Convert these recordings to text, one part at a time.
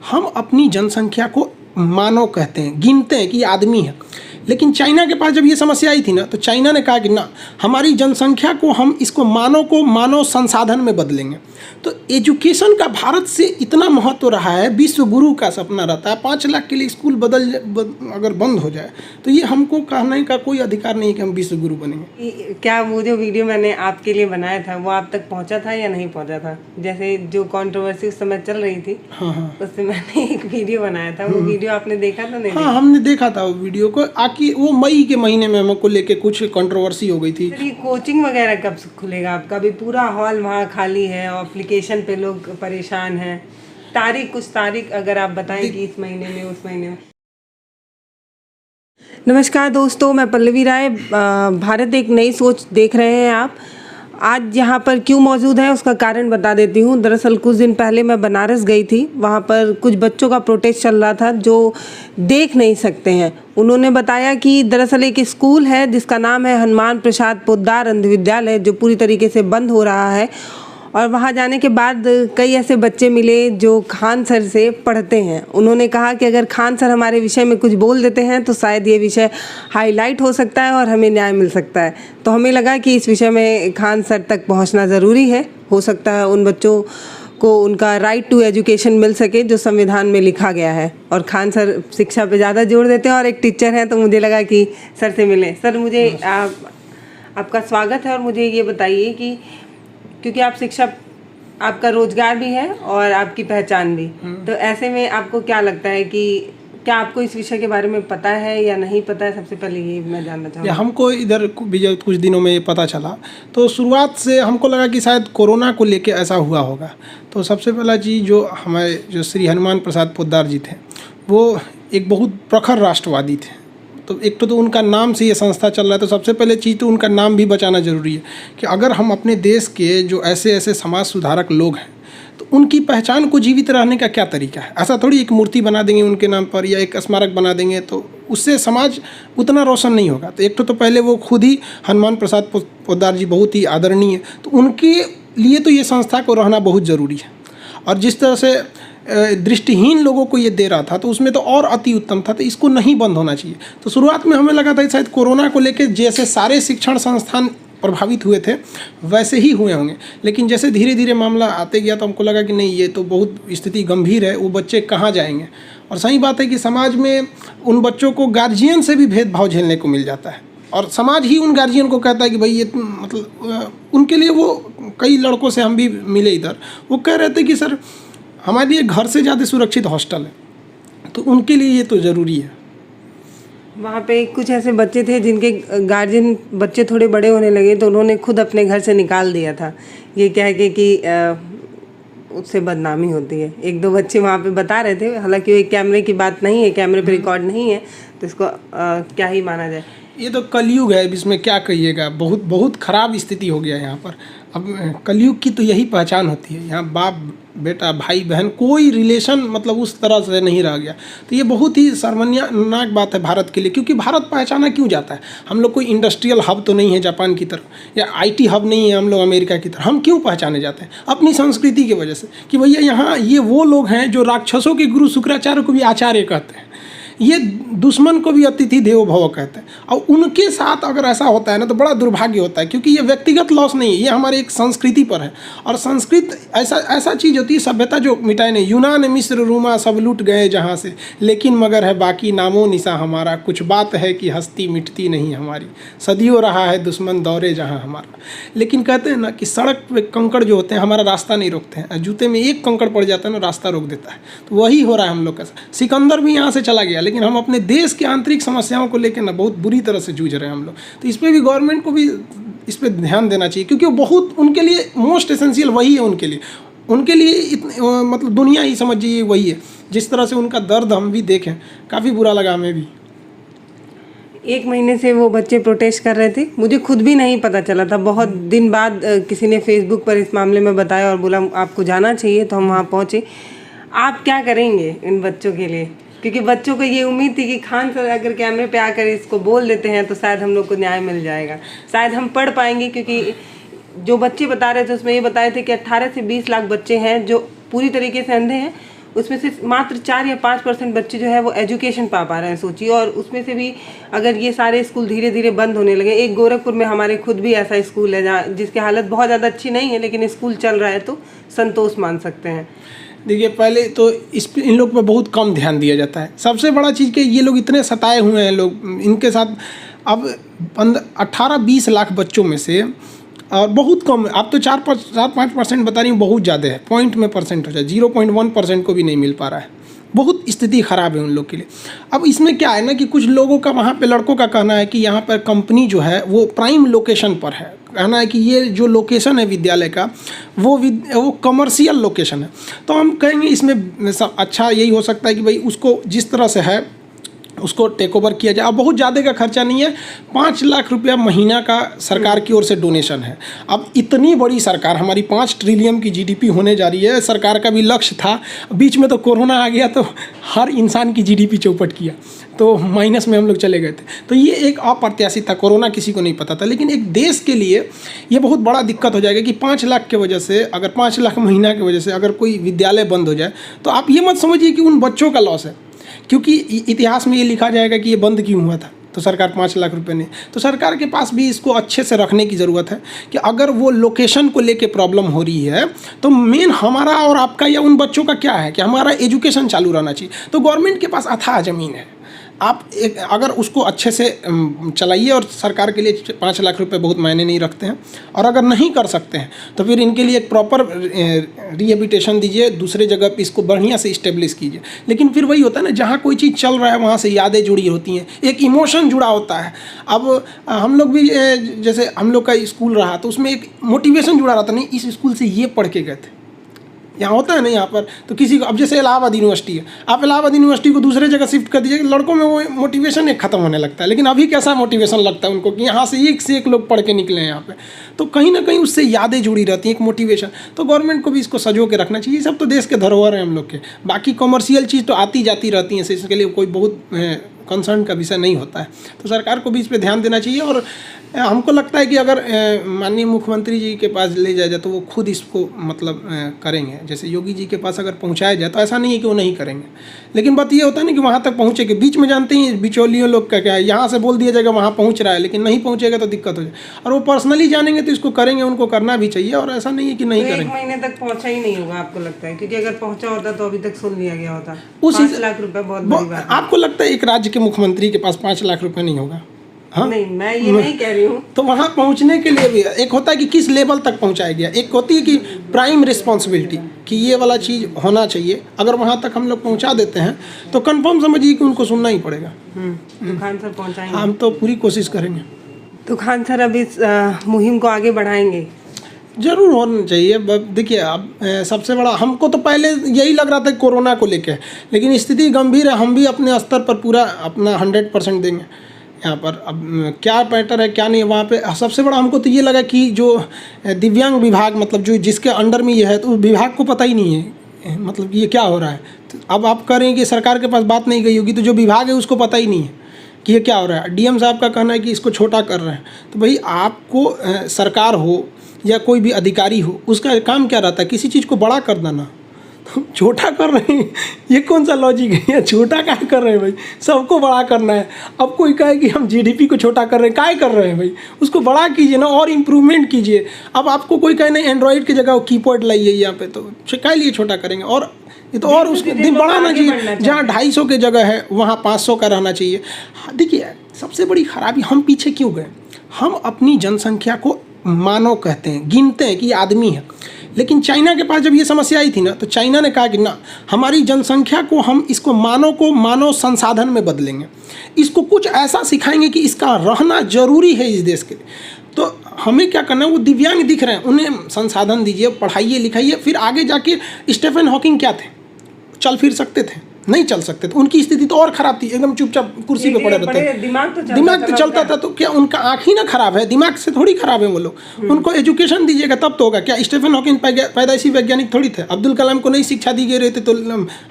हम अपनी जनसंख्या को मानव कहते हैं, गिनते हैं कि ये आदमी है। लेकिन चाइना के पास जब ये समस्या आई थी ना, तो चाइना ने कहा कि ना, हमारी जनसंख्या को हम इसको मानव संसाधन में बदलेंगे। तो एजुकेशन का भारत से इतना महत्व रहा है, विश्व गुरु का सपना रहता है। 5 लाख के लिए स्कूल अगर बंद हो जाए तो ये हमको कहने का कोई अधिकार नहीं कि हम विश्व गुरु बनेंगे। क्या वो जो वीडियो मैंने आपके लिए बनाया था वो आप तक पहुंचा था या नहीं पहुंचा था? जैसे जो कंट्रोवर्सी उस समय चल रही थी, हाँ, उससे मैंने एक वीडियो बनाया था। वो वीडियो आपने देखा था? नहीं? हाँ, हमने देखा था वो वीडियो को। आकि वो मई के महीने में हमको लेके कुछ कंट्रोवर्सी हो गई थी। ये कोचिंग वगैरह कब खुलेगा आपका? अभी पूरा हॉल वहाँ खाली है, एप्लीकेशन पे लोग परेशान हैं। कुछ तारीख अगर आप बताएं कि इस महीने में, उस महीने में। नमस्कार दोस्तों, मैं पल्लवी राय। भारत एक नई सोच देख रहे हैं आप। आज यहाँ पर क्यों मौजूद है उसका कारण बता देती हूँ। दरअसल कुछ दिन पहले मैं बनारस गई थी। वहाँ पर कुछ बच्चों का प्रोटेस्ट चल रहा था जो देख नहीं सकते हैं। उन्होंने बताया कि दरअसल एक स्कूल है जिसका नाम है हनुमान प्रसाद पोद्दार अंध विद्यालय, जो पूरी तरीके से बंद हो रहा है। और वहाँ जाने के बाद कई ऐसे बच्चे मिले जो खान सर से पढ़ते हैं। उन्होंने कहा कि अगर खान सर हमारे विषय में कुछ बोल देते हैं तो शायद ये विषय हाईलाइट हो सकता है और हमें न्याय मिल सकता है। तो हमें लगा कि इस विषय में खान सर तक पहुँचना ज़रूरी है। हो सकता है उन बच्चों को उनका राइट टू एजुकेशन मिल सके जो संविधान में लिखा गया है। और खान सर शिक्षा पे ज़्यादा जोर देते हैं और एक टीचर हैं, तो मुझे लगा कि सर से मिलें। सर, मुझे आपका स्वागत है। और मुझे ये बताइए कि क्योंकि आप शिक्षा, आपका रोजगार भी है और आपकी पहचान भी, तो ऐसे में आपको क्या लगता है कि क्या आपको इस विषय के बारे में पता है या नहीं पता है? सबसे पहले ये मैं जानना चाहूँगा। हमको इधर कुछ दिनों में ये पता चला, तो शुरुआत से हमको लगा कि शायद कोरोना को लेके ऐसा हुआ होगा। तो सबसे पहला चीज़, जो हमारे जो श्री हनुमान प्रसाद पोद्दार जी थे, वो एक बहुत प्रखर राष्ट्रवादी थे। तो एक तो उनका नाम से ये संस्था चल रहा है, तो सबसे पहले चीज़ तो उनका नाम भी बचाना ज़रूरी है कि अगर हम अपने देश के जो ऐसे ऐसे समाज सुधारक लोग हैं, तो उनकी पहचान को जीवित रहने का क्या तरीका है। ऐसा थोड़ी एक मूर्ति बना देंगे उनके नाम पर या एक स्मारक बना देंगे तो उससे समाज उतना रोशन नहीं होगा। तो एक तो पहले वो खुद ही हनुमान प्रसाद पोद्दार जी बहुत ही आदरणीय है, तो उनके लिए तो ये संस्था को रहना बहुत ज़रूरी है। और जिस तरह से दृष्टिहीन लोगों को ये दे रहा था, तो उसमें तो और अति उत्तम था। तो इसको नहीं बंद होना चाहिए। तो शुरुआत में हमें लगा था शायद कोरोना को लेकर जैसे सारे शिक्षण संस्थान प्रभावित हुए थे वैसे ही हुए होंगे, लेकिन जैसे धीरे धीरे मामला आते गया तो हमको लगा कि नहीं, ये तो बहुत स्थिति गंभीर है। वो बच्चे कहाँ जाएंगे? और सही बात है कि समाज में उन बच्चों को गार्जियन से भी भेदभाव झेलने को मिल जाता है, और समाज ही उन गार्जियन को कहता है कि भाई ये मतलब उनके लिए, वो कई लड़कों से हम भी मिले इधर, वो कह रहे थे कि सर हमारे लिए घर से ज़्यादा सुरक्षित हॉस्टल है, तो उनके लिए ये तो ज़रूरी है। वहाँ पे कुछ ऐसे बच्चे थे जिनके गार्जियन, बच्चे थोड़े बड़े होने लगे तो उन्होंने खुद अपने घर से निकाल दिया था, ये कह के कि उससे बदनामी होती है। 1-2 बच्चे वहाँ पे बता रहे थे, हालांकि वो कैमरे की बात नहीं है, कैमरे पे रिकॉर्ड नहीं है, तो इसको क्या ही माना जाए। ये तो कलयुग है, इसमें क्या कहिएगा। बहुत बहुत ख़राब स्थिति हो गया है यहाँ पर। अब कलयुग की तो यही पहचान होती है। यहाँ बाप बेटा, भाई बहन, कोई रिलेशन मतलब उस तरह से नहीं रह गया। तो ये बहुत ही शर्मनाक बात है भारत के लिए, क्योंकि भारत पहचाना क्यों जाता है? हम लोग कोई इंडस्ट्रियल हब तो नहीं है जापान की तरह, या IT हब नहीं है हम लोग अमेरिका की तरह। हम क्यों पहचाने जाते हैं? अपनी संस्कृति की वजह से, कि भैया यहाँ ये वो लोग हैं जो राक्षसों के गुरु शुक्राचार्य को भी आचार्य कहते हैं, ये दुश्मन को भी अतिथि देवो भव कहते हैं। और उनके साथ अगर ऐसा होता है ना, तो बड़ा दुर्भाग्य होता है, क्योंकि ये व्यक्तिगत लॉस नहीं है, ये हमारे एक संस्कृति पर है। और संस्कृत ऐसा चीज़ होती है, सभ्यता जो मिटाए नहीं। यूनान मिस्र रोमा सब लूट गए जहाँ से, लेकिन मगर है बाकी नामो निशा हमारा। कुछ बात है कि हस्ती मिटती नहीं हमारी, सदियों रहा है दुश्मन दौरे जहाँ हमारा। लेकिन कहते हैं ना कि सड़क पे कंकड़ जो होते हैं हमारा रास्ता नहीं रोकते हैं, जूते में एक कंकड़ पड़ जाता है ना, रास्ता रोक देता है। तो वही हो रहा है हम लोग का। सिकंदर भी यहाँ से चला गया, लेकिन हम अपने देश की आंतरिक समस्याओं को लेकर ना बहुत बुरी तरह से जूझ रहे हैं हम लोग। तो इस पर भी गवर्नमेंट को भी इस पर ध्यान देना चाहिए, क्योंकि वो बहुत उनके लिए मोस्ट एसेंशियल वही है। उनके लिए मतलब दुनिया ही समझिए वही है। जिस तरह से उनका दर्द हम भी देखें, काफ़ी बुरा लगा हमें भी। 1 महीने से वो बच्चे प्रोटेस्ट कर रहे थे, मुझे खुद भी नहीं पता चला था। बहुत दिन बाद किसी ने फेसबुक पर इस मामले में बताया और बोला आपको जाना चाहिए, तो हम वहाँ पहुँचे। आप क्या करेंगे इन बच्चों के लिए? क्योंकि बच्चों को ये उम्मीद थी कि खान सर अगर कैमरे पे आकर इसको बोल देते हैं तो शायद हम लोग को न्याय मिल जाएगा, शायद हम पढ़ पाएंगे। क्योंकि जो बच्चे बता रहे थे उसमें ये बताए थे कि 18 से 20 लाख बच्चे हैं जो पूरी तरीके से अंधे हैं, उसमें से मात्र 4 या 5% बच्चे जो है वो एजुकेशन पा रहे हैं, सोचिए। और उसमें से भी अगर ये सारे स्कूल धीरे धीरे बंद होने लगे, एक गोरखपुर में हमारे खुद भी ऐसा स्कूल है जहाँ जिसकी हालत बहुत ज़्यादा अच्छी नहीं है, लेकिन स्कूल चल रहा है, तो संतोष मान सकते हैं। देखिए, पहले तो इन लोग पे बहुत कम ध्यान दिया जाता है। सबसे बड़ा चीज़ कि ये लोग इतने सताए हुए हैं लोग, इनके साथ अब 18-20 लाख बच्चों में से और बहुत कम, अब तो 4-5% बता रही हूँ, बहुत ज़्यादा है। पॉइंट में परसेंट हो जाए, 0.1% को भी नहीं मिल पा रहा है। बहुत स्थिति ख़राब है उन लोग के लिए। अब इसमें क्या है ना कि कुछ लोगों का, वहाँ पे लड़कों का कहना है कि यहाँ पर कंपनी जो है वो प्राइम लोकेशन पर है। कहना है कि ये जो लोकेशन है विद्यालय का वो कमर्शियल लोकेशन है। तो हम कहेंगे इसमें अच्छा यही हो सकता है कि भाई उसको जिस तरह से है उसको टेक ओवर किया जाए। अब बहुत ज़्यादा का खर्चा नहीं है, 5 लाख रुपया महीना का सरकार की ओर से डोनेशन है। अब इतनी बड़ी सरकार, हमारी 5 ट्रिलियन की जीडीपी होने जा रही है, सरकार का भी लक्ष्य था। बीच में तो कोरोना आ गया तो हर इंसान की जीडीपी चौपट किया, तो माइनस में हम लोग चले गए थे। तो ये एक अप्रत्याशित था, कोरोना किसी को नहीं पता था। लेकिन एक देश के लिए ये बहुत बड़ा दिक्कत हो जाएगा कि 5 लाख के वजह से, अगर 5 लाख महीना की वजह से अगर कोई विद्यालय बंद हो जाए, तो आप ये मत समझिए कि उन बच्चों का लॉस है, क्योंकि इतिहास में ये लिखा जाएगा कि ये बंद क्यों हुआ था, तो सरकार 5 लाख रुपए ने। तो सरकार के पास भी इसको अच्छे से रखने की ज़रूरत है कि अगर वो लोकेशन को लेके प्रॉब्लम हो रही है, तो मेन हमारा और आपका या उन बच्चों का क्या है कि हमारा एजुकेशन चालू रहना चाहिए। तो गवर्नमेंट के पास अथाह ज़मीन है, आप अगर उसको अच्छे से चलाइए। और सरकार के लिए 5 लाख रुपए बहुत मायने नहीं रखते हैं। और अगर नहीं कर सकते हैं तो फिर इनके लिए एक प्रॉपर रिहेबिलिटेशन दीजिए, दूसरे जगह पे इसको बढ़िया से इस्टेब्लिश कीजिए। लेकिन फिर वही होता है ना, जहाँ कोई चीज़ चल रहा है वहाँ से यादें जुड़ी होती हैं, एक इमोशन जुड़ा होता है। अब हम लोग भी जैसे हम लोग का स्कूल रहा तो उसमें एक मोटिवेशन जुड़ा रहता, नहीं इस स्कूल से ये पढ़ के गए थे, यहाँ होता है ना यहाँ पर। तो किसी को, अब जैसे इलाहाबाद यूनिवर्सिटी है, आप इलाहाबाद यूनिवर्सिटी को दूसरे जगह शिफ्ट कर दीजिए, लड़कों में वो मोटिवेशन एक खत्म होने लगता है। लेकिन अभी कैसा मोटिवेशन लगता है उनको कि यहाँ से एक लोग पढ़ के निकले हैं यहाँ पे, तो कहीं ना कहीं उससे यादें जुड़ी रहती हैं, एक मोटिवेशन। तो गवर्नमेंट को भी इसको सजो के रखना चाहिए। सब तो देश के धरोहर हैं हम लोग के। बाकी कॉमर्शियल चीज़ तो आती जाती रहती हैं, इसके लिए कोई बहुत कंसर्न का विषय नहीं होता है। तो सरकार को भी इस पर ध्यान देना चाहिए। और हमको लगता है कि अगर माननीय मुख्यमंत्री जी के पास ले जाया जाए तो वो खुद इसको मतलब करेंगे। जैसे योगी जी के पास अगर पहुंचाया जाए तो ऐसा नहीं है कि वो नहीं करेंगे, लेकिन बात ये होता है ना कि वहाँ तक पहुँचे के बीच में जानते ही बिचौलियों लोग का क्या है, यहाँ से बोल दिया जाएगा वहाँ पहुँच रहा है, लेकिन नहीं पहुँचेगा तो दिक्कत हो जाए। और वो पर्सनली जानेंगे तो इसको करेंगे, उनको करना भी चाहिए। और ऐसा नहीं है कि नहीं करेंगे। 1 महीने तक पहुँचा ही नहीं होगा आपको लगता है? क्योंकि अगर पहुँचा होता तो अभी तक सुन लिया गया होता। 5 लाख रुपए बहुत बड़ी बात है। आपको लगता है एक राज्य के मुख्यमंत्री के पास 5 लाख रुपए नहीं होगा? हाँ? नहीं, मैं ये नहीं कह रही हूँ। तो वहाँ पहुँचने के लिए भी एक होता है कि किस लेवल तक पहुँचाया गया, एक होती है कि प्राइम रिस्पॉन्सिबिलिटी कि ये वाला चीज़ होना चाहिए। अगर वहाँ तक हम लोग पहुँचा देते हैं तो कंफर्म समझिए कि उनको सुनना ही पड़ेगा। तो खान सर पहुँचाएंगे? हम तो पूरी कोशिश करेंगे। तो खान सर अब इस मुहिम को आगे बढ़ाएंगे? जरूर होना चाहिए। देखिए, अब सबसे बड़ा हमको तो पहले यही लग रहा था कोरोना को लेके, लेकिन स्थिति गंभीर है। हम भी अपने स्तर पर पूरा अपना 100% देंगे यहाँ पर। अब क्या मैटर है क्या नहीं, वहाँ पे सबसे बड़ा हमको तो ये लगा कि जो दिव्यांग विभाग, मतलब जो जिसके अंडर में ये है, तो उस विभाग को पता ही नहीं है मतलब ये क्या हो रहा है। तो अब आप कह रहे हैं कि सरकार के पास बात नहीं गई होगी, तो जो विभाग है उसको पता ही नहीं है कि ये क्या हो रहा है। डीएम साहब का कहना है कि इसको छोटा कर रहे हैं। तो भाई आपको सरकार हो या कोई भी अधिकारी हो, उसका काम क्या रहता है? किसी चीज़ को बड़ा कर देना। छोटा कर रहे हैं, ये कौन सा लॉजिक है? छोटा क्या कर रहे हैं भाई? सबको बड़ा करना है। अब कोई कहे कि हम जीडीपी को छोटा कर रहे हैं, काय कर रहे हैं भाई? उसको बड़ा कीजिए ना और इम्प्रूवमेंट कीजिए। अब आपको कोई कहे नहीं एंड्रॉइड की जगह कीपैड लाइए यहाँ पे, तो क्या लिए छोटा करेंगे? और ये तो और उसके दिन बढ़ाना चाहिए। जहाँ 250 की जगह है वहाँ 500 का रहना चाहिए। देखिए, सबसे बड़ी खराबी, हम पीछे क्यों गए? हम अपनी जनसंख्या को मानव कहते हैं, गिनते हैं कि ये आदमी है। लेकिन चाइना के पास जब ये समस्या आई थी ना, तो चाइना ने कहा कि ना, हमारी जनसंख्या को हम इसको मानव संसाधन में बदलेंगे, इसको कुछ ऐसा सिखाएंगे कि इसका रहना जरूरी है इस देश के लिए। तो हमें क्या करना है, वो दिव्यांग दिख रहे हैं, उन्हें संसाधन दीजिए, पढ़ाइए लिखाइए। फिर आगे जाके स्टीफन हॉकिंग क्या थे? चल फिर सकते थे? नहीं चल सकते थे। उनकी स्थिति तो और ख़राब थी, एकदम चुपचाप कुर्सी पे पड़े रहते थे। दिमाग तो चलता था। तो क्या उनका आँख ही ना खराब है? दिमाग से थोड़ी खराब है वो लोग। उनको एजुकेशन दीजिएगा तब तो होगा। क्या स्टीफन हॉकिंग पैदाइशी वैज्ञानिक थोड़ी थे? अब्दुल कलाम को नहीं शिक्षा दी गई रहती तो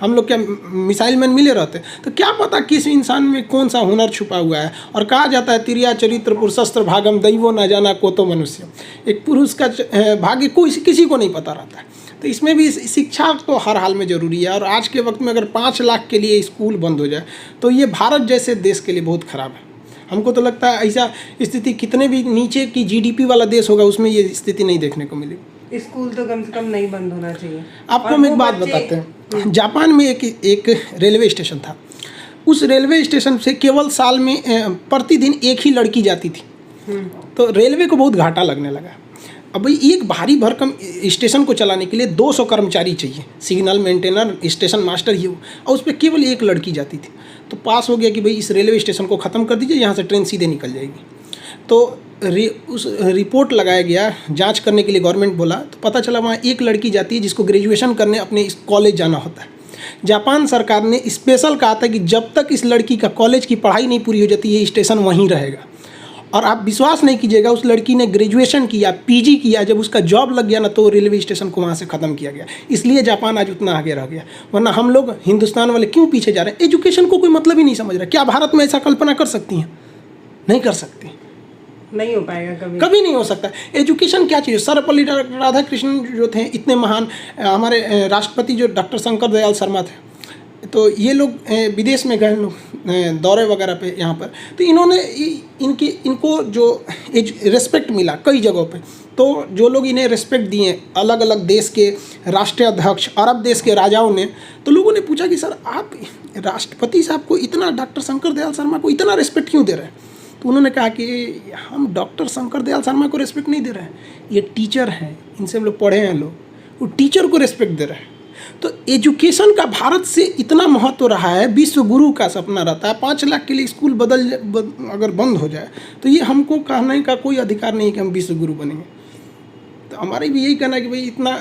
हम लोग क्या मिसाइल मैन मिले रहते? तो क्या पता किस इंसान में कौन सा हुनर छुपा हुआ है। और कहा जाता है तिरिया चरित्र पुरुषस्त्र भागम दैवो न जाना को तो मनुष्य। एक पुरुष का भाग्य किसी को नहीं पता रहता है। तो इसमें भी शिक्षा तो हर हाल में ज़रूरी है। और आज के वक्त में अगर 5 लाख के लिए स्कूल बंद हो जाए तो ये भारत जैसे देश के लिए बहुत ख़राब है। हमको तो लगता है ऐसा स्थिति कितने भी नीचे की जीडीपी वाला देश होगा उसमें ये स्थिति नहीं देखने को मिलेगी। स्कूल तो कम से कम नहीं बंद होना चाहिए। आपको हम एक बात बताते हैं, जापान में एक रेलवे स्टेशन था। उस रेलवे स्टेशन से केवल साल में प्रतिदिन एक ही लड़की जाती थी। तो रेलवे को बहुत घाटा लगने लगा। अब भाई एक भारी भरकम स्टेशन को चलाने के लिए 200 कर्मचारी चाहिए, सिग्नल मेंटेनर, स्टेशन मास्टर, ये और उस पर केवल एक लड़की जाती थी। तो पास हो गया कि भाई इस रेलवे स्टेशन को ख़त्म कर दीजिए, यहाँ से ट्रेन सीधे निकल जाएगी। तो उस रिपोर्ट लगाया गया, जांच करने के लिए गवर्नमेंट बोला, तो पता चला वहाँ एक लड़की जाती है जिसको ग्रेजुएशन करने अपने इस कॉलेज जाना होता है। जापान सरकार ने स्पेशल कहा था कि जब तक इस लड़की का कॉलेज की पढ़ाई नहीं पूरी हो जाती ये स्टेशन वहीं रहेगा। और आप विश्वास नहीं कीजिएगा, उस लड़की ने ग्रेजुएशन किया, पीजी किया, जब उसका जॉब लग गया ना तो रेलवे स्टेशन को वहाँ से ख़त्म किया गया। इसलिए जापान आज उतना आगे रह गया, वरना हम लोग हिंदुस्तान वाले क्यों पीछे जा रहे हैं? एजुकेशन को कोई मतलब ही नहीं समझ रहा। क्या भारत में ऐसा कल्पना कर सकती हैं? नहीं कर सकती, नहीं हो पाएगा, कभी नहीं हो सकता। एजुकेशन क्या चीज़ है? सर्वपल्ली राधाकृष्णन जो थे इतने महान, हमारे राष्ट्रपति जो डॉक्टर शंकर दयाल शर्मा थे, तो ये लोग विदेश में गए लोग दौरे वगैरह पे यहाँ पर, तो इन्होंने इनको जो रेस्पेक्ट मिला कई जगहों पे। तो जो लोग इन्हें रेस्पेक्ट दिए, अलग अलग देश के राष्ट्रीय अध्यक्ष, अरब देश के राजाओं ने, तो लोगों ने पूछा कि सर आप राष्ट्रपति साहब को इतना, डॉक्टर शंकर दयाल शर्मा को इतना रेस्पेक्ट क्यों दे रहे हैं? तो उन्होंने कहा कि हम डॉक्टर शंकर दयाल शर्मा को रेस्पेक्ट नहीं दे रहे हैं, ये टीचर हैं, इनसे हम लोग पढ़े हैं, लोग वो टीचर को रेस्पेक्ट दे रहे हैं। तो एजुकेशन का भारत से इतना महत्व रहा है, विश्व गुरु का सपना रहता है। 5 लाख के लिए स्कूल अगर बंद हो जाए तो ये हमको कहने का कोई अधिकार नहीं कि हम विश्व गुरु बनेंगे। तो हमारी भी यही कहना है कि भाई इतना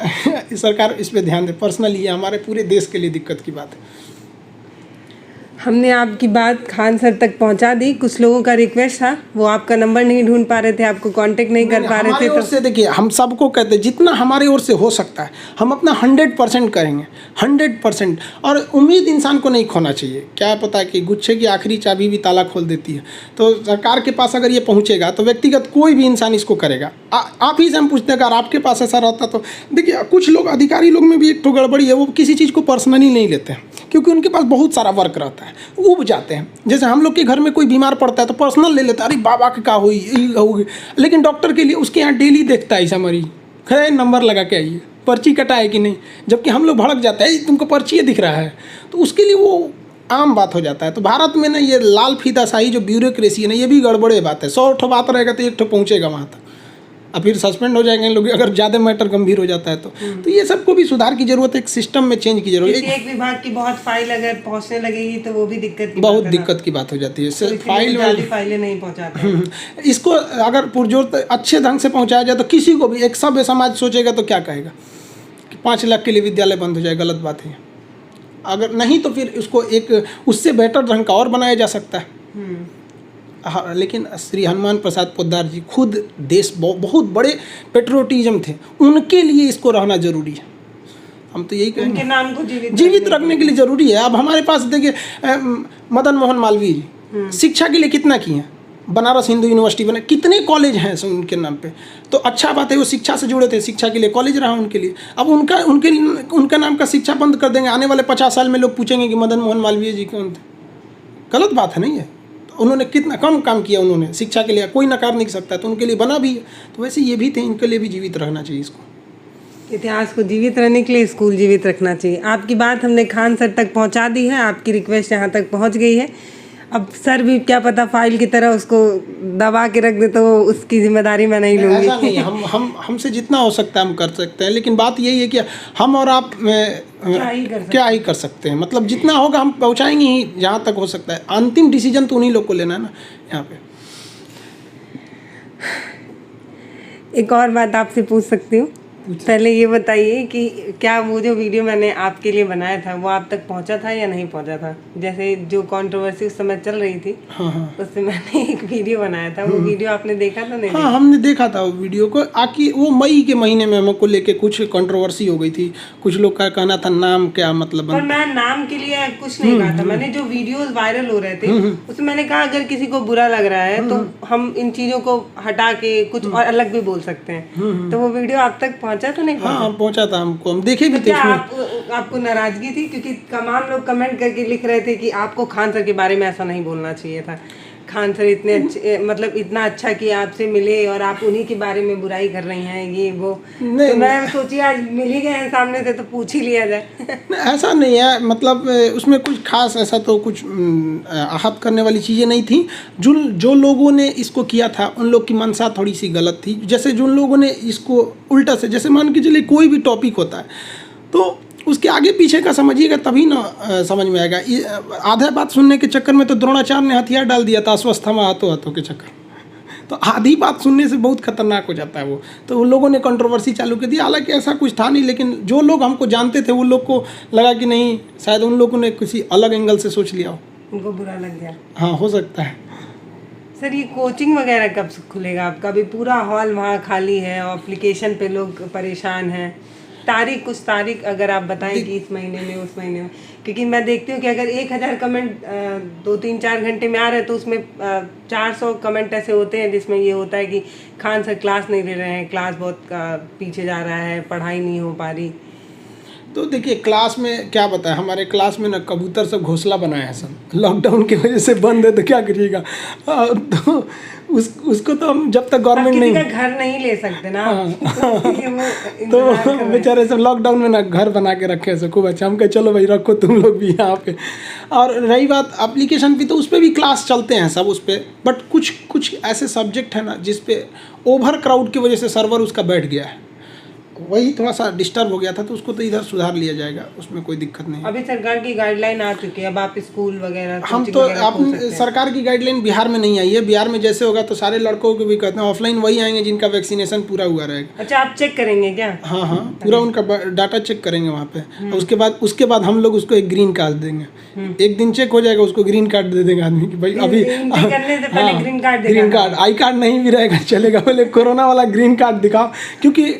सरकार इस पर ध्यान दे। पर्सनली ये हमारे पूरे देश के लिए दिक्कत की बात है। हमने आपकी बात खान सर तक पहुंचा दी। कुछ लोगों का रिक्वेस्ट था, वो आपका नंबर नहीं ढूंढ पा रहे थे, आपको कांटेक्ट नहीं कर पा रहे थे। तो से देखिए, हम सबको कहते हैं जितना हमारे ओर से हो सकता है हम अपना 100% करेंगे, 100%। और उम्मीद इंसान को नहीं खोना चाहिए। क्या पता कि गुच्छे की आखिरी चाबी भी ताला खोल देती है। तो सरकार के पास अगर ये पहुँचेगा तो व्यक्तिगत कोई भी इंसान इसको करेगा। आप ही से हम पूछते हैं, अगर आपके पास ऐसा रहता तो देखिए, कुछ लोग अधिकारी लोग में भी एक तो गड़बड़ी है, वो किसी चीज़ को पर्सनली नहीं लेते हैं क्योंकि उनके पास बहुत सारा वर्क रहता है, ऊब जाते हैं। जैसे हम लोग के घर में कोई बीमार पड़ता है तो पर्सनल ले लेता है, अरे बाबा का हुई होगी, लेकिन डॉक्टर के लिए उसके यहाँ डेली देखता है ऐसा मरीज, खैर नंबर लगा के आइए, पर्ची कटाए कि नहीं, जबकि हम लोग भड़क जाते हैं तुमको पर्ची दिख रहा है, तो उसके लिए वो आम बात हो जाता है। तो भारत में ना ये लाल फीताशाही जो ब्यूरोक्रेसी है ना, ये भी गड़बड़े बात है। 100 ठो बात रहेगा तो एक ठो पहुँचेगा वहाँ तक, और फिर सस्पेंड हो जाएंगे लोग अगर ज़्यादा मैटर गंभीर हो जाता है तो ये सबको भी सुधार की जरूरत है, एक सिस्टम में चेंज की जरूरत है। एक विभाग की बहुत फाइल अगर पहुंचने लगेगी तो वो भी बहुत दिक्कत की बात हो जाती है। तो फाइलें नहीं पहुंचाते। इसको अगर पुरजोर अच्छे ढंग से पहुंचाया जाए तो किसी को भी, एक सभ्य समाज सोचेगा तो क्या कहेगा कि 5 लाख के लिए विद्यालय बंद हो जाए, गलत बात है। अगर नहीं तो फिर उसको एक उससे बेटर ढंग का और बनाया जा सकता है। हाँ, लेकिन श्री हनुमान प्रसाद पोद्दार जी खुद देश बहुत बड़े पेट्रोटिज्म थे, उनके लिए इसको रहना जरूरी है। हम तो यही कहेंगे, उनके नाम को जीवित रखने के लिए जरूरी है। अब हमारे पास देखिए मदन मोहन मालवीय जी शिक्षा के लिए कितना किए हैं, बनारस हिंदू यूनिवर्सिटी बने, कितने कॉलेज हैं उनके नाम पे। तो अच्छा बात है, वो शिक्षा से जुड़े थे, शिक्षा के लिए कॉलेज रहा उनके लिए। अब उनका नाम का शिक्षा बंद कर देंगे, आने वाले 50 साल में लोग पूछेंगे कि मदन मोहन मालवीय जी कौन थे। गलत बात है, नहीं है? उन्होंने कितना कम काम किया उन्होंने शिक्षा के लिए, कोई नकार नहीं सकता, तो उनके लिए बना भी है। तो वैसे ये भी थे, इनके लिए भी जीवित रहना चाहिए। इसको, इतिहास को जीवित रहने के लिए स्कूल जीवित रखना चाहिए। आपकी बात हमने खान सर तक पहुंचा दी है, आपकी रिक्वेस्ट यहाँ तक पहुंच गई है। अब सर भी क्या पता फाइल की तरह उसको दबा के रख दे, तो उसकी जिम्मेदारी मैं नहीं लूँगी। ऐसा नहीं, हमसे जितना हो सकता है हम कर सकते हैं, लेकिन बात यही है कि हम और आप क्या ही कर सकते हैं। मतलब जितना होगा हम पहुंचाएंगे ही जहाँ तक हो सकता है। अंतिम डिसीजन तो उन्हीं लोग को लेना है ना यहाँ पे। एक और बात आपसे पूछ सकती हूँ? पहले ये बताइए कि क्या वो जो वीडियो मैंने आपके लिए बनाया था वो आप तक पहुंचा था या नहीं पहुंचा था? जैसे जो कंट्रोवर्सी उस समय चल रही थी, उससे मैंने एक वीडियो बनाया था, वो वीडियो आपने देखा था? नहीं? हाँ, हमने देखा था वो वीडियो को। आकि वो मई के महीने में हमको लेके कुछ कंट्रोवर्सी हो गई थी। कुछ लोग का कहना था नाम क्या मतलब, पर मैं नाम के लिए कुछ नहीं कहा था। मैंने जो वीडियोस वायरल हो रहे थे उसमें मैंने कहा अगर किसी को बुरा लग रहा है तो हम इन चीजों को हटा के कुछ और अलग भी बोल सकते हैं। तो वो वीडियो आप तक पहुंचा तो नहीं? हाँ पहुंचा था हमको, हम देखे भी थे क्या उसमें। आपको नाराजगी थी? क्योंकि तमाम लोग कमेंट करके लिख रहे थे कि आपको खान सर के बारे में ऐसा नहीं बोलना चाहिए था, खान सर इतने अच्छे, मतलब इतना अच्छा कि आपसे मिले और आप उन्हीं के बारे में बुराई कर रही हैं, ये वो। तो मैं सोची आज मिल ही गए हैं सामने से तो पूछ ही लिया जाए। ऐसा नहीं है, मतलब उसमें कुछ खास ऐसा तो कुछ आहत करने वाली चीज़ें नहीं थी। जो लोगों ने इसको किया था उन लोग की मंशा थोड़ी सी गलत थी। जैसे जो लोगों ने इसको उल्टा से, जैसे मान के चलिए कोई भी टॉपिक होता है तो उसके आगे पीछे का समझिएगा तभी ना समझ में आएगा। ये आधा बात सुनने के चक्कर में तो द्रोणाचार्य ने हथियार डाल दिया था अश्वत्थामा हाथों हाथों के चक्कर। तो आधी बात सुनने से बहुत खतरनाक हो जाता है वो। तो उन लोगों ने कंट्रोवर्सी चालू कर दी, हालांकि ऐसा कुछ था नहीं, लेकिन जो लोग हमको जानते थे वो लोग को लगा कि नहीं, शायद उन लोगों ने किसी अलग एंगल से सोच लिया हो, उनको बुरा लग गया। हाँ हो सकता है। सर ये कोचिंग वगैरह कब से खुलेगा आपका? अभी पूरा हॉल वहाँ खाली है और एप्लीकेशन पे लोग परेशान हैं। कुछ तारीख अगर आप बताएं कि इस महीने में उस महीने में, क्योंकि मैं देखती हूँ कि अगर 1000 कमेंट 2-3-4 घंटे में आ रहे हैं तो उसमें 400 कमेंट ऐसे होते हैं जिसमें ये होता है कि खान सर क्लास नहीं ले रहे हैं, क्लास बहुत पीछे जा रहा है, पढ़ाई नहीं हो पा रही। तो देखिए क्लास में क्या बताएं, हमारे क्लास में ना कबूतर सब घोंसला बनाए हैं सब, लॉकडाउन की वजह से बंद है तो क्या करिएगा। तो उसको तो हम जब तक गवर्नमेंट नहीं, का घर नहीं ले सकते ना। तो बेचारे सब लॉकडाउन में ना घर बना के रखे हैं खूब अच्छा। हम कहे चलो भाई रखो तुम लोग भी यहाँ पे। और रही बात एप्लीकेशन की, तो उस पर भी क्लास चलते हैं सब उस पर, बट कुछ ऐसे सब्जेक्ट है ना जिस पे ओवर क्राउड की वजह से सर्वर उसका बैठ गया है, वही थोड़ा सा डिस्टर्ब हो गया था, तो उसको तो इधर सुधार लिया जाएगा, उसमें कोई दिक्कत नहीं। अभी सरकार की गाइडलाइन आ चुकी है, अब आप स्कूल वगैरह हम तो आप सरकार की गाइडलाइन बिहार में नहीं आई है। बिहार में जैसे होगा तो सारे लड़कों को भी कहते हैं ऑफलाइन वही आएंगे जिनका वैक्सीनेशन पूरा हुआ रहेगा। अच्छा आप चेक करेंगे क्या? हाँ हाँ पूरा उनका डाटा चेक करेंगे वहाँ पे। उसके बाद हम लोग उसको एक ग्रीन कार्ड देंगे, एक दिन चेक हो जाएगा, उसको ग्रीन कार्ड दे देंगे आदमी की भाई अभी ग्रीन कार्ड, आई कार्ड नहीं भी रहेगा चलेगा, बोले कोरोना वाला ग्रीन कार्ड दिखाओ। क्योंकि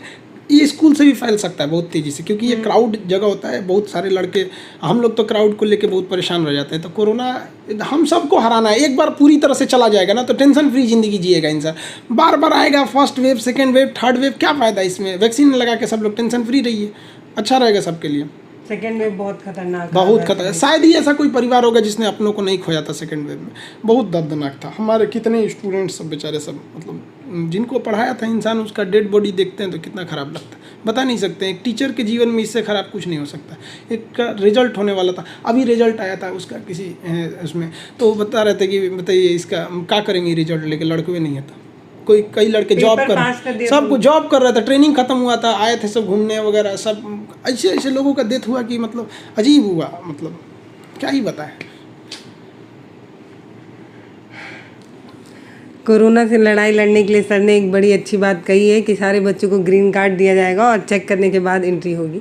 ये स्कूल से भी फैल सकता है बहुत तेज़ी से, क्योंकि ये क्राउड जगह होता है, बहुत सारे लड़के, हम लोग तो क्राउड को लेके बहुत परेशान रह जाते हैं। तो कोरोना हम सबको हराना है, एक बार पूरी तरह से चला जाएगा ना तो टेंशन फ्री ज़िंदगी जिएगा इंसान। बार बार आएगा first wave, second wave, third wave, क्या फ़ायदा इसमें? वैक्सीन लगा के सब लोग टेंशन फ्री रहिए, अच्छा रहेगा सबके लिए। सेकेंड वेव बहुत खतरनाक, बहुत खतरनाक। शायद ही ऐसा कोई परिवार होगा जिसने अपनों को नहीं खोया था सेकेंड वेव में, बहुत दर्दनाक था। हमारे कितने स्टूडेंट्स सब बेचारे सब, मतलब जिनको पढ़ाया था इंसान, उसका डेड बॉडी देखते हैं तो कितना ख़राब लगता है, बता नहीं सकते। एक टीचर के जीवन में इससे ख़राब कुछ नहीं हो सकता। एक का रिजल्ट होने वाला था, अभी रिजल्ट आया था उसका किसी उसमें, तो बता रहे थे कि बताइए इसका क्या करेंगे रिजल्ट लेके, लड़के नहीं है था कई लड़के जॉब कर सब कुछ जॉब कर रहा था, ट्रेनिंग खत्म हुआ था, आए थे सब घूमने वगैरह, सब ऐसे लोगों का डेथ हुआ कि मतलब अजीब हुआ, मतलब क्या ही बताएं। कोरोना से लड़ाई लड़ने के लिए सर ने एक बड़ी अच्छी बात कही है कि सारे बच्चों को ग्रीन कार्ड दिया जाएगा और चेक करने के बाद एंट्री होगी।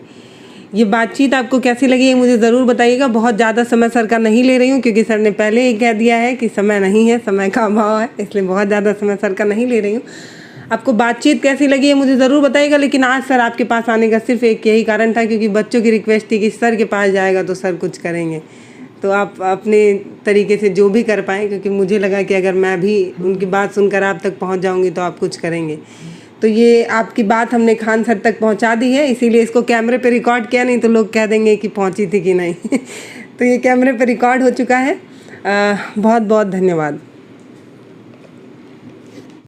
ये बातचीत आपको कैसी लगी है मुझे ज़रूर बताइएगा। बहुत ज़्यादा समय सर का नहीं ले रही हूँ क्योंकि सर ने पहले ही कह दिया है कि समय नहीं है, समय का अभाव है, इसलिए बहुत ज़्यादा समय सर का नहीं ले रही हूँ। आपको बातचीत कैसी लगी है मुझे ज़रूर बताइएगा। लेकिन आज सर आपके पास आने का सिर्फ एक यही कारण था क्योंकि बच्चों की रिक्वेस्ट थी कि सर के पास जाएगा तो सर कुछ करेंगे, तो आप अपने तरीके से जो भी कर पाएँ, क्योंकि मुझे लगा कि अगर मैं भी उनकी बात सुनकर आप तक पहुँच जाऊँगी तो आप कुछ करेंगे। तो ये आपकी बात हमने खान सर तक पहुंचा दी है, इसीलिए इसको कैमरे पे रिकॉर्ड किया, नहीं तो लोग कह देंगे कि पहुंची थी कि नहीं। तो ये कैमरे पे रिकॉर्ड हो चुका है। बहुत बहुत धन्यवाद।